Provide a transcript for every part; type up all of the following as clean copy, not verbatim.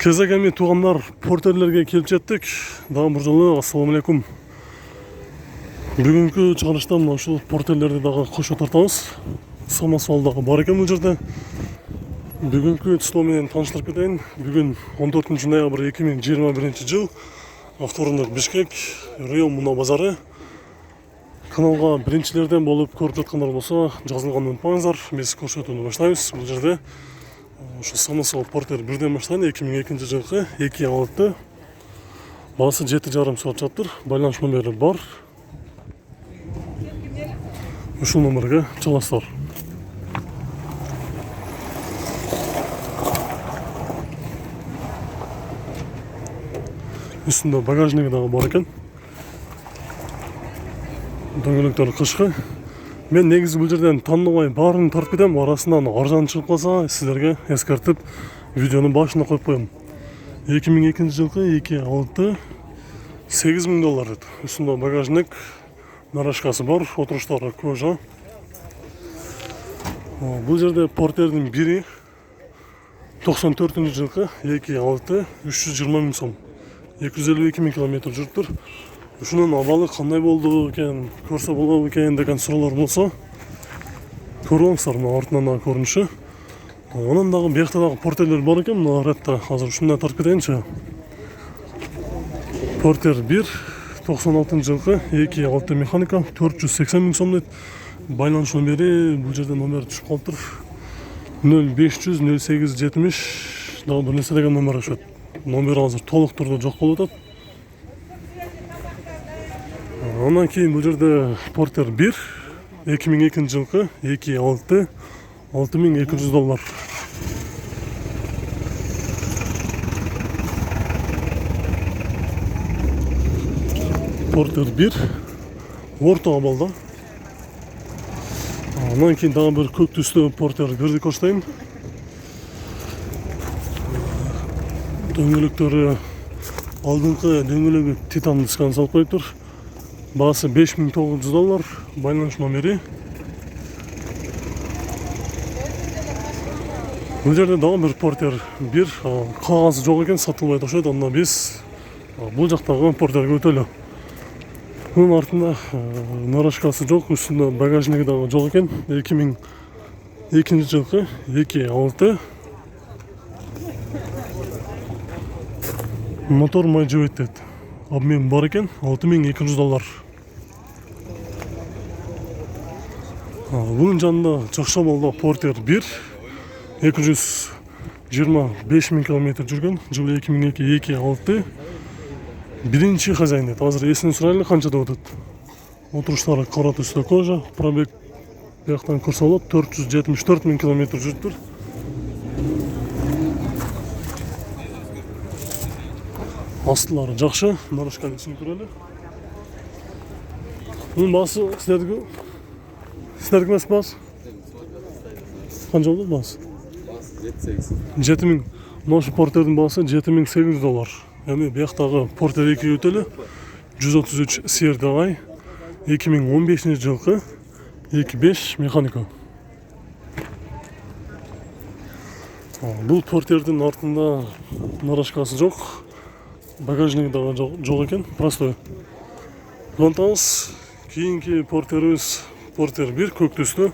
Кезегеми туғандар портерлерге келіп жеттік. Дагы бір жолы ассаламу алейкум. Бүгінгі чыгарыштан ушул портерлерди дагы кошо тартабыз. Самосвал дагы бар экен бул жерде. Бүгүнкү число менен тааныштырып кетейин. Бүгүн 14 ноябрь 2021 жыл. Авторундар Бишкек, район муна базары. Каналга биринчилерден болуп көрүп жаткандар болсо, жазылганды унутпаңыздар. Биз көрсөтүүнү баштайбыз. Бул жерде ушу Самосвал портер 1ден баштайын 2002 жылкы 2 алты. Баасы 7,5 саат жатыр. Байланыш номери бар. Ушул номерге чаласыздар. Үстүндө багажниги дагы бар экен. Дөңгөлөктөр кышкы. Мен негизи бул жерден таныбай баарын тартып кетем, арасынан арзан чыгып калса, силерге эскертип, видеонун башына коюп коем. 2002 жылкы 2.6 $8,000 дейт. Үстүндө багажник, нарашкасы бар, отуруштары көжа. Бул жерде портердин бири 94 жылкы 2.6 320,000 сом. 252,000 километр жүрүптүр. Ушунун абалы кандай болду экен, көрсө болобу экен деген суроолор болсо, көрүп алыңыздар, мына артынан көрүнүшү. Анан дагы биякта дагы портерлер бар экен, мына аратта. Азыр ушундай тартып кетейинчи. Портер 1 96 жылкы 2.6 механика 480,000 сом дейт. Байланыш номери бул жерде номер түшүп калыптыр. 0500 08 70 дагы бир нерсе деген номер ашат. Номер азыр толук турда жок болуп атат. Андан кийин бул жерде портер 1 2002 жылкы 2.6 $6,200. Портер 1 орто абалда. Андан кийин дагы бир көк түстүү портер 1ди көрсөтөйүн. Дөңгөлөктөрү алдыңкы дөңгөлөгү титан дисканы салып коюптур. Баасы $5,900. Байланыш номери. Бул жерде дагы бир портер 1 кагазы жок экен, сатылбайт окшойт. Анда биз бул жактагы портерге өтөлү. Мунун артында нарашкасы жок, үстүндө багажниги дагы жок экен. 2002 жылкы 2.6 мотор май жебейт дейт. Обмен бар экен, $6,200. Бунун жанында Жакшабалда портер 1 225,000 километр жүргөн. Жылы 2002 2.6 биринчи хозяин дейт. Азыр эсинен сурайлы канча деп атат. Отуруштары кара түстө кожа, пробег бияктан көрсө болот, 474,000 километр жүрүптүр. Астылары жакшы, нарашканы ичин көрөлү. Мунун баасы силердики эмес баасы? Канча болду баасы? 7,000. Мошу портердин баасы $7,800. Эми бияктагы портер 2 өтөлү 133 CRDI 2015 жылкы 2.5 механика. Бул портердин артында нарашкасы жок. Багажниги дагы жок экен, простой. Улантабыз. Кийинки портерибиз портер 1 көк түстүү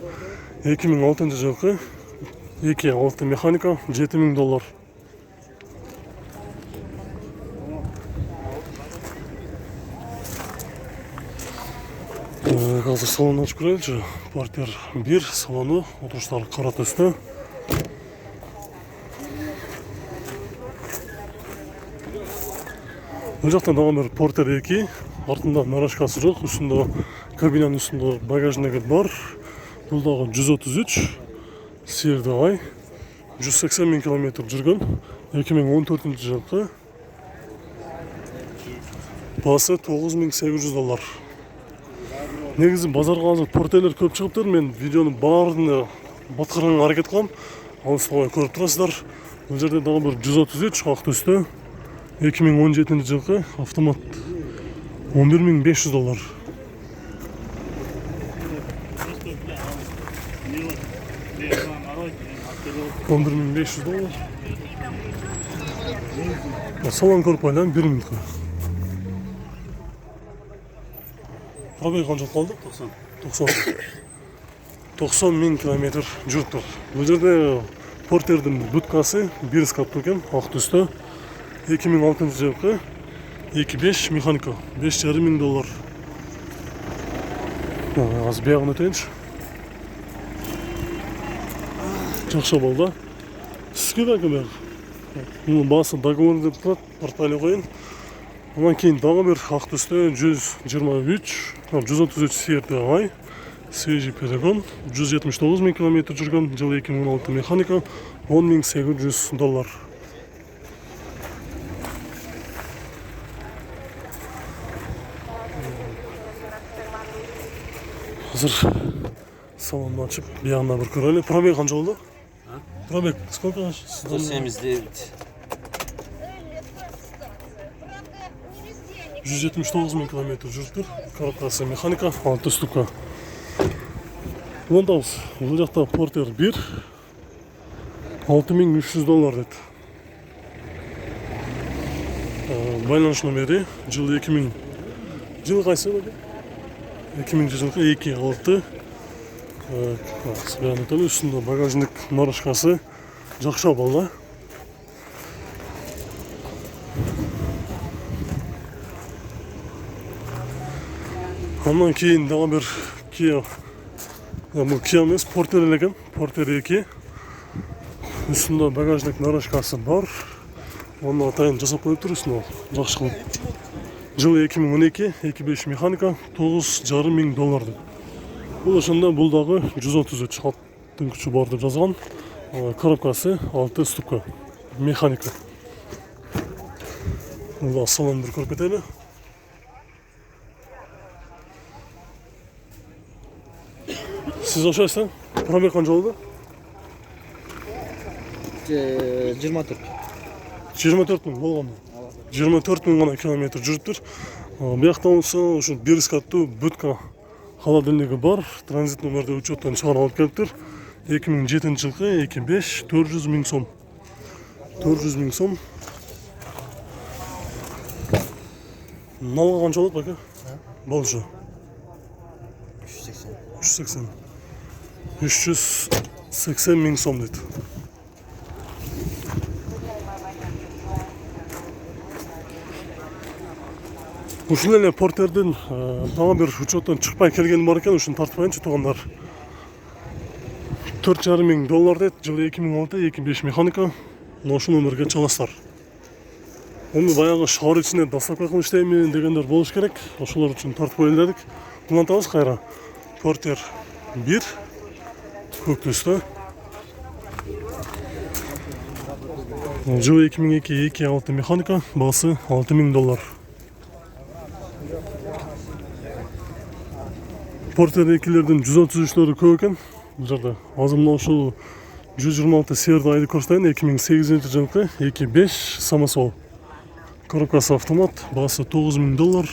2006 жылкы 2.6 механика $7,000. Азыр салонун ачып көрөлүчү. Портер 1 салону, отуруштары кара түстүү. Бул жакта дагы бир портер 2, артында нарашкасы жок, үстүндө кабинанын үстүндө багажниги бар. Бул дагы 133 CRDI 180,000 километр жүргөн. 2014 жылкы. Баасы $9,800. Негизи базарга азыр портерлер көп чыгыптыр. Мен видеонун баарын баткарганга аракет кылам. Алыстабай көрүп турасыздар. Бул жерде дагы бир 133 ак түстүү 2017 жылкы автомат $11,500. $11,500. Салон көріп байлан 1 минутқа. Пробег қанша қалды? 90 мың километр жүріп тұр. Бұл жерде Портердің будкасы бір скатты екен, ақ түсті. 2006 жылғы 2.5 механика, $5,500. Аз бияғын өтейінші. Жақша болды. Сізге бәкі бәк. Мұның басы договор деп тұрады, портфолио қойын. Онан кейін дағы бір ақ түсті 133 серді ай. Свежий перегон, $179 мың километр жүрген, жыл 2016 механика, $10,800. Қазір салонды ашып, бияғында бір көрелі. Пробег қанша болды? Пробег сколько? 179. 179 мың километр жүріп тұр. Коробкасы механика, 6 ступка. Бұл жақта Портер 1, $6,300 деді. Байланыс номері, жыл 2000. Жыл қайсы бәді? 2000 жылғы 2.6. Бәрін өтелі үстінде багажник нарышқасы жақша болды. Ondan кейін дағы бір Kia. Бұл Kia емес, Porter елеген, Porter 2. Үстінде багажник нарышқасы бар. Оны атайын жасап қойып тұр үстінде. Жақшы қылып. Жыл 2012, 2.5 механика, $9,500 деді. Бұл үшінде бұл дағы 133 аттың күші бар деп жазған. Коробкасы 6 ступка. Механика. Бұл салон бір көріп кетелі. Siz aşağısan, pробег қанша болды? 24. 24 мың болғанда. 24 мың ғана километр жүріп тұр. Бұяқта олса, бір скатты будка холодильнигі бар. Транзит номерді учеттан шығарып алып келіп тұр. 2007 жылғы 2.5 400 мың сом. 400 мың сом. Налға қанша болады бәкі? Болшы. 380 мың сом дейді. Ушылеле Портердің тағы бір учеттан шықпай келгені бар екен, үшін тартпайыншы туғандар. $4,500 дейді, жылы 2006, 2.5 механика, ношу номерге çalастар. Оны баяғы шағыр ішіне дастап қақын іштеймен дегендер болыш керек, ошылар үшін тартып ойылдадық. Бұлан тағыз қайра. Портер 1, көк түсті. Жылы 2002, 2.6 механика, басы $6,000. Портер 2-лердің 133-лері көп екен. Бұл жерде азымда ұшыл 126 серді айды көрсетайын. 2008 жылғы 2.5 самосвал. Коробкасы автомат, басы $9,000.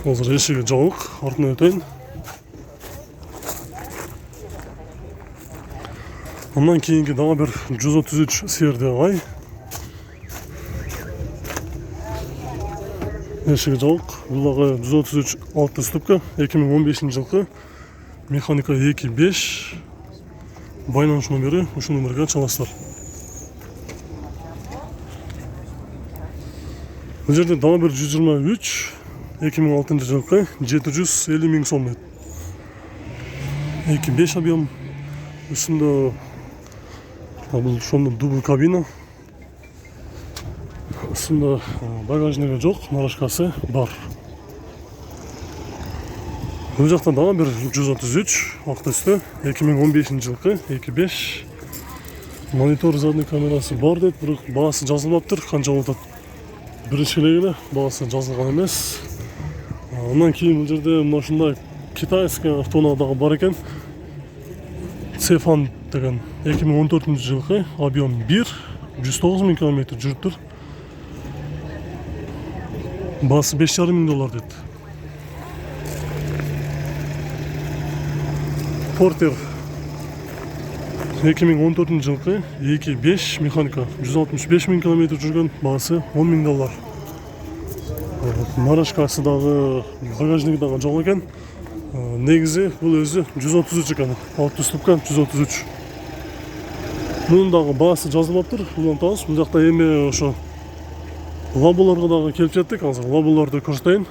Олар ешігі жауық, артына өтейін. Ondan кейінгі дағы бір 133 серді ай. Ешігі жауық, бұлағы 133 6 ступка, 2015 жылғы механика 2.5 байланыс номері, ұшы номерге çalастар. Бұл жерде дағы бір 123 2006 жылғы 750 мың сом деді. 2.5 объем, үстінде бұл шонда дубл кабина. Үстінде багажнигі жоқ, нарашқасы бар. Бұл жақта дағы бір 133 ақтүсті 2015 жылғы 2.5 монитор задный камерасы бар деді, бірақ бағасы жазылмап тұр, қанша болады. Біріншілегілі бағасы жазылған емес. Ondan кейін бұл жерде машында китайский автонадағы бар екен. Цефан деген 2014 жылғы объем 1, 109 мың километр жүріп тұр. Басы $5,500 деді. Портер 2014 жылғы 2.5 механика 165 000 км жүрген, бағасы $10,000. Нарашкасы дағы багажнигі дағы жоқ екен. Негізі бұл өзі 133 екен. Алты ступка 133. Мұның дағы бағасы жазылып тұр. Бұдан тауыз. Бұл жақта еме ошо лаболарға дағы келіп жеттік. Лаболарды көрсетейін.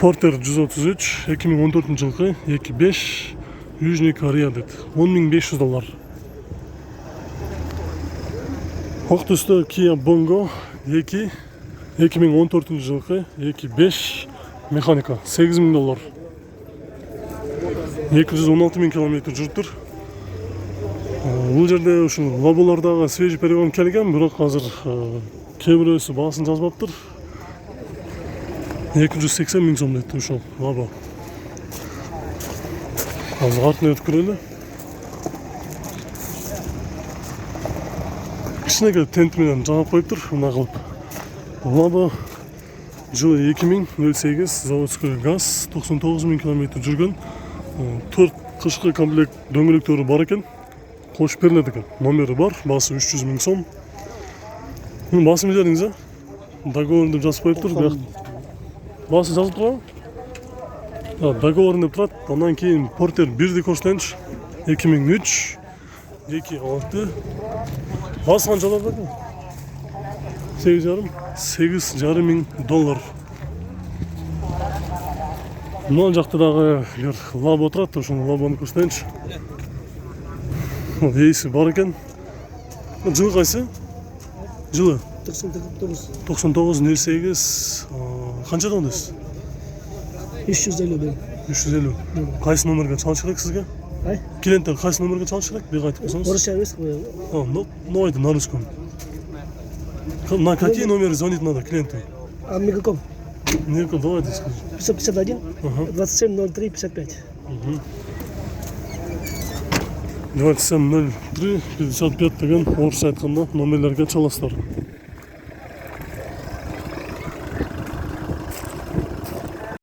Портер 133, 2014 жылғы 2.5 Южный Корея деді. $10,500. Ақ түсті Kia Bongo 2, 2014 жылғы 2.5 механика $8,000. 216 000 км жүріп тұр. Бұл жерде ушул лаболардағы свежий перегон келген, бірақ қазір кейбіреусі бағасын жазбап тұр. 280 000 сом дейді ушул лабо. Қазір артына өтіп көрелі. Кішінеге тентменен жағып қойып тұр, мына қылып. Лабо жылы 2008 заводской газ 99 000 км жүрген. 4 қышқы комплект дөңгелектері бар екен. Қош беріледі екен. Номері бар, басы 300 000 сом. Бұның басы мезеріңіз, договор деп жазып қойып тұр. Басы жазып тұр. Договор деп тұрады. Ондан кейін Портер 1-ді көрсетейінші. 2003, 2.6. Басы қанша алады екен? $8,500. Мына жақтыдағы лабо отырады, ошоны лабоны көрсетейінші. Ейсі бар екен. Жылы қайсы? Жылы? 99.08. Қаншадан дейсіз? 350. 350. Қайсы номерге чалыш керек сізге? Клиенттер қайсы номерге чалыш керек? Бек айтып қойсаңыз. Орысша емес қой. Ну айтты на русском. На какие номеры звонить надо клиенту? А Мегаком? Мегаком, давайте скажи. 551, 2703 55. 2703 55 деген орысша айтқанда номерлерге чаласыздар.